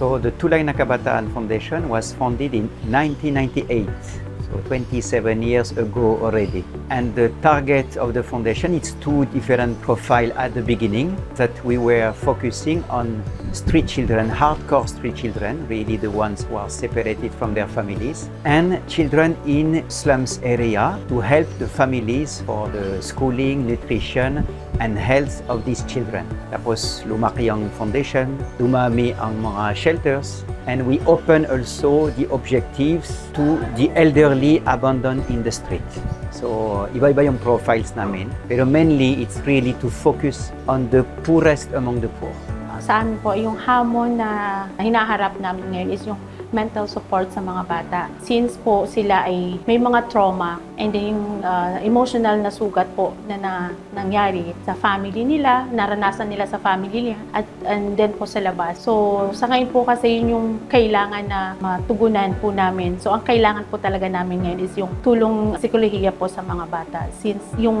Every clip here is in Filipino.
So the Tulay na Kabataan Foundation was founded in 1998. So 27 years ago already. And the target of the foundation is two different profiles at the beginning, that we were focusing on street children, hardcore street children, really the ones who are separated from their families, and children in slums area to help the families for the schooling, nutrition, and health of these children. Tapos lumaki ang foundation, dumami ang mga shelters, and we open also the objectives to the elderly abandoned in the street. So, iba-iba yung profiles namin. Pero mainly, it's really to focus on the poorest among the poor. Sa amin po, yung hamon na hinaharap namin ngayon is yung mental support sa mga bata. Since po sila ay may mga trauma and then yung emotional na sugat po na nangyari sa family nila, naranasan nila sa family nila, and then po sa labas. So sa ngayon po kasi yun yung kailangan na matugunan po namin. So ang kailangan po talaga namin ngayon is yung tulong psikolohiya po sa mga bata. Since yung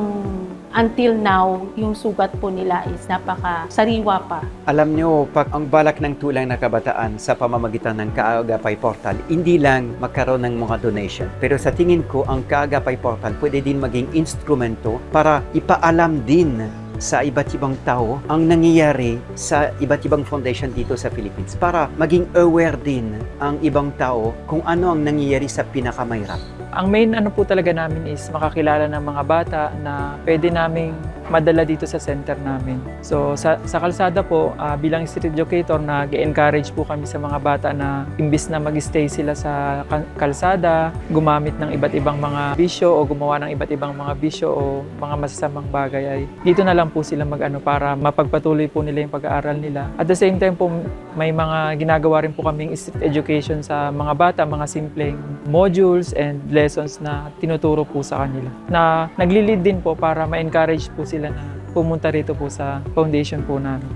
until now, yung sugat po nila is napaka-sariwa pa. Alam nyo, pag ang balak ng Tulay na Kabataan sa pamamagitan ng Kaagapay Portal, hindi lang magkaroon ng mga donation. Pero sa tingin ko, ang Kaagapay Portal pwede din maging instrumento para ipaalam din sa iba't ibang tao ang nangyayari sa iba't ibang foundation dito sa Philippines, para maging aware din ang ibang tao kung ano ang nangyayari sa pinakamahirap. Ang main po talaga namin is makakilala ng mga bata na pwede naming madala dito sa center namin. So sa kalsada po, bilang street educator, nag-encourage po kami sa mga bata na imbis na mag-stay sila sa kalsada, gumamit ng iba't ibang mga bisyo o gumawa ng iba't ibang mga bisyo o mga masasamang bagay, ay dito na lang po sila para mapagpatuloy po nila yung pag-aaral nila. At the same time po, may mga ginagawa rin po kaming street education sa mga bata, mga simpleng modules and lessons na tinuturo po sa kanila. Na nagli-lead din po para ma-encourage po sila na pumunta rito po sa foundation po namin.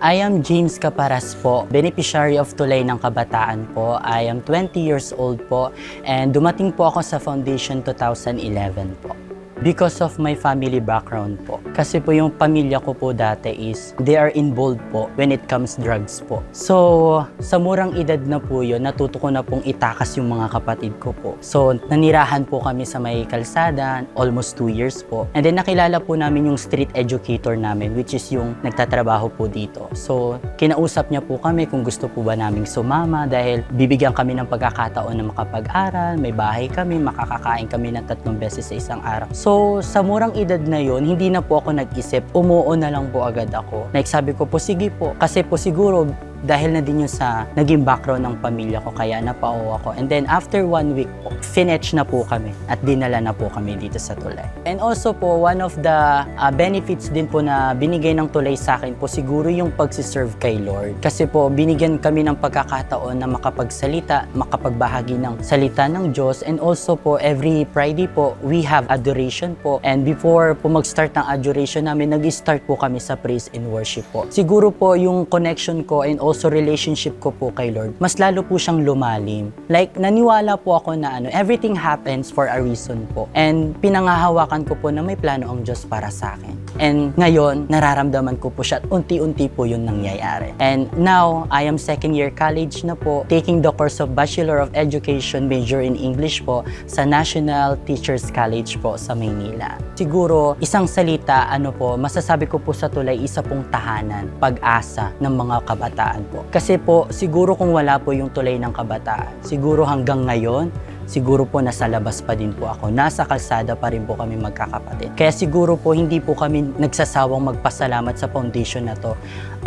I am James Caparas po, beneficiary of Tulay ng Kabataan po. I am 20 years old po and dumating po ako sa foundation 2011 po. Because of my family background po. Kasi po yung pamilya ko po dati is they are involved po when it comes drugs po. So, sa murang edad na po yun, natuto ko na pong itakas yung mga kapatid ko po. So, nanirahan po kami sa may kalsada, almost 2 years po. And then nakilala po namin yung street educator namin, which is yung nagtatrabaho po dito. So, kinausap niya po kami kung gusto po ba naming sumama dahil bibigyan kami ng pagkakataon na makapag-aral, may bahay kami, makakakain kami ng 3 beses sa isang araw. So, sa murang edad na yon, hindi na po ako nag-isip, umuo na lang po agad ako. Sabi ko po, sige po. Kasi po siguro, dahil na din yun sa naging background ng pamilya ko, kaya napao ako. And then after 1 week po, finish na po kami at dinala na po kami dito sa Tulay. And also po, one of the benefits din po na binigay ng Tulay sa akin po siguro yung pagsiserve kay Lord. Kasi po, binigyan kami ng pagkakataon na makapagsalita, makapagbahagi ng salita ng Diyos. And also po, every Friday po, we have adoration po. And before po mag-start ng adoration namin, nag-start po kami sa praise and worship po. Siguro po yung connection ko and also relationship ko po kay Lord, mas lalo po siyang lumalim. Like, naniwala po ako na everything happens for a reason po. And pinangahawakan ko po na may plano ang Diyos para sa akin. And ngayon, nararamdaman ko po siya at unti-unti po yun nangyayari. And now, I am second year college na po, taking the course of Bachelor of Education, major in English po, sa National Teachers College po sa Maynila. Siguro, isang salita, masasabi ko po sa Tulay, isa pong tahanan, pag-asa ng mga kabataan po. Kasi po, siguro kung wala po yung Tulay ng Kabataan, siguro hanggang ngayon, siguro po nasa labas pa din po ako. Nasa kalsada pa rin po kami magkakapatid. Kaya siguro po hindi po kami nagsasawang magpasalamat sa foundation na to.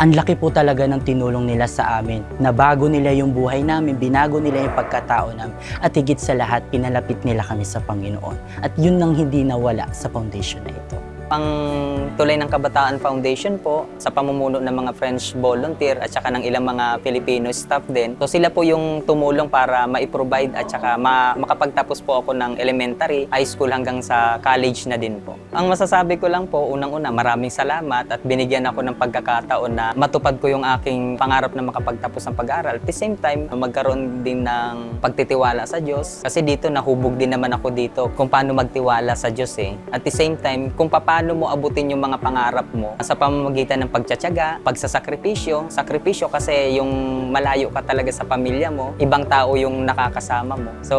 Ang laki po talaga ng tinulong nila sa amin. Nabago nila yung buhay namin, binago nila yung pagkatao namin. At higit sa lahat, pinalapit nila kami sa Panginoon. At yun nang hindi nawala sa foundation na ito. Ang Tulay ng Kabataan Foundation po, sa pamumuno ng mga French volunteer at saka ng ilang mga Filipino staff din. So sila po yung tumulong para ma-provide at saka makapagtapos po ako ng elementary, high school hanggang sa college na din po. Ang masasabi ko lang po, unang-una, maraming salamat at binigyan ako ng pagkakataon na matupad ko yung aking pangarap na makapagtapos ng pag-aaral. At the same time, magkaroon din ng pagtitiwala sa Diyos. Kasi dito, nahubog din naman ako dito kung paano magtiwala sa Diyos eh. At the same time, kung paano mo abutin yung mga pangarap mo sa pamamagitan ng pagtsatsaga, pagsasakripisyo. Sakripisyo kasi yung malayo ka talaga sa pamilya mo, ibang tao yung nakakasama mo. So,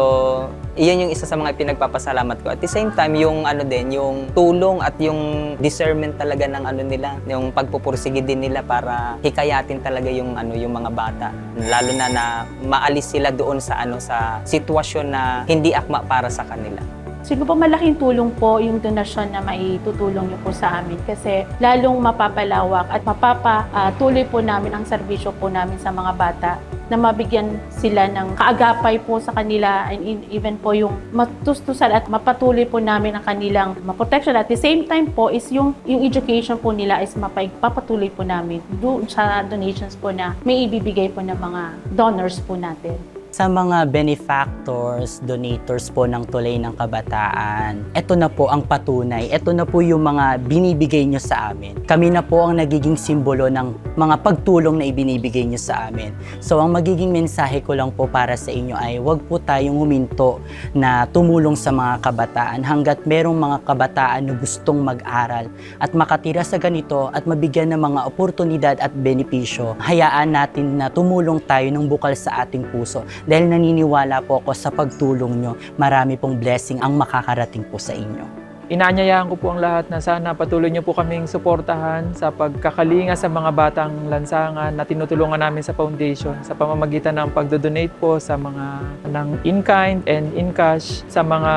iyan yung isa sa mga pinagpapasalamat ko. At the same time, yung yung tulong at yung discernment talaga ng nila, yung pagpupursige din nila para hikayatin talaga yung mga bata. Lalo na maalis sila doon sa sa sitwasyon na hindi akma para sa kanila. Siguro po malaking tulong po yung donasyon na maitutulong niyo po sa amin kasi lalong mapapalawak at mapapatuloy po namin ang serbisyo po namin sa mga bata na mabigyan sila ng kaagapay po sa kanila and even po yung matustusan at mapatuloy po namin ang kanilang protection. At the same time po is yung education po nila is mapapatuloy po namin doon sa donations po na may ibibigay po ng mga donors po natin. Sa mga benefactors, donators po ng Tulay ng Kabataan, ito na po ang patunay. Ito na po yung mga binibigay nyo sa amin. Kami na po ang nagiging simbolo ng mga pagtulong na ibinibigay nyo sa amin. So ang magiging mensahe ko lang po para sa inyo ay huwag po tayong huminto na tumulong sa mga kabataan hanggat merong mga kabataan na gustong mag-aral at makatira sa ganito at mabigyan ng mga oportunidad at benepisyo. Hayaan natin na tumulong tayo ng bukal sa ating puso. Dahil naniniwala po ako sa pagtulong nyo, marami pong blessing ang makakarating po sa inyo. Inaanyayahan ko po ang lahat na sana patuloy niyo po kaming suportahan sa pagkakalinga sa mga batang lansangan na tinutulungan namin sa foundation sa pamamagitan ng pagdodonate po sa mga ng in-kind and in-cash sa mga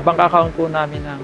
bank account po namin ng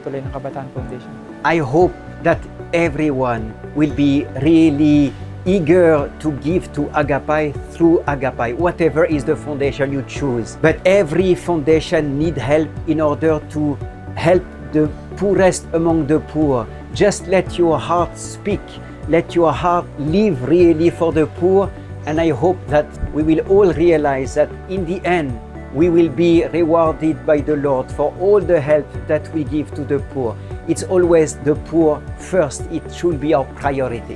Tulay ng Kabataan Foundation. I hope that everyone will be really eager to give to Agapai through Agapai, whatever is the foundation you choose. But every foundation need help in order to help the poorest among the poor. Just let your heart speak. Let your heart live really for the poor. And I hope that we will all realize that in the end, we will be rewarded by the Lord for all the help that we give to the poor. It's always the poor first. It should be our priority.